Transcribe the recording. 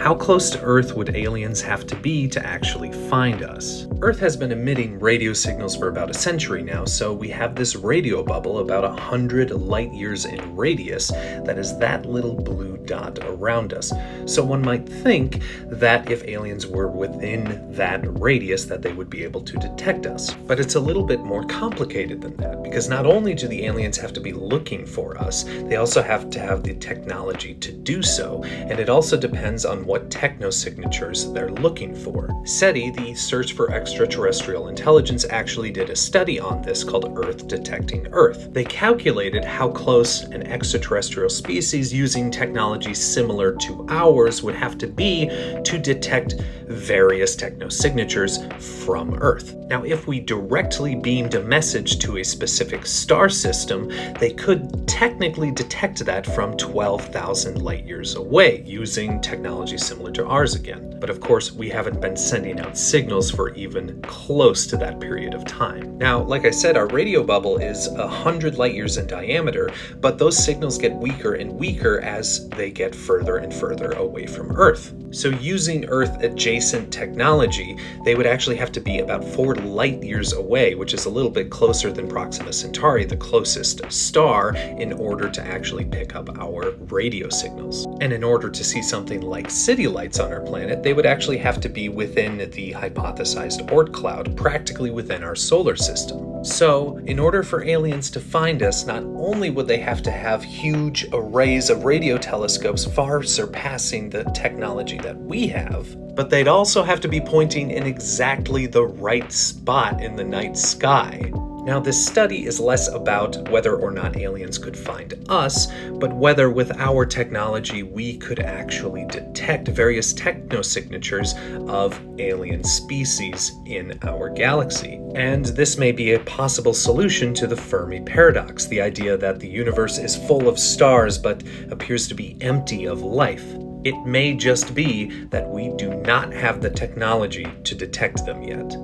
How close to Earth would aliens have to be to actually find us? Earth has been emitting radio signals for about a century now, so we have this radio bubble about 100 light years in radius that is that little blue dot around us. So one might think that if aliens were within that radius that they would be able to detect us. But it's a little bit more complicated than that, because not only do the aliens have to be looking for us, they also have to have the technology to do so, and it also depends on what technosignatures they're looking for. SETI, the Search for Extraterrestrial Intelligence, actually did a study on this called Earth Detecting Earth. They calculated how close an extraterrestrial species using technology similar to ours would have to be to detect various technosignatures from Earth. Now, if we directly beamed a message to a specific star system, they could technically detect that from 12,000 light years away using technology similar to ours again. But of course, we haven't been sending out signals for even close to that period of time. Now, like I said, our radio bubble is 100 light years in diameter, but those signals get weaker and weaker as they get further and further away from Earth. So using Earth-adjacent technology, they would actually have to be about 4 light years away, which is a little bit closer than Proxima Centauri, the closest star, in order to actually pick up our radio signals. And in order to see something like city lights on our planet, they would actually have to be within the hypothesized Oort cloud, practically within our solar system. So, in order for aliens to find us, not only would they have to have huge arrays of radio telescopes far surpassing the technology that we have, but they'd also have to be pointing in exactly the right spot in the night sky. Now, this study is less about whether or not aliens could find us, but whether with our technology we could actually detect various technosignatures of alien species in our galaxy. And this may be a possible solution to the Fermi paradox, the idea that the universe is full of stars but appears to be empty of life. It may just be that we do not have the technology to detect them yet.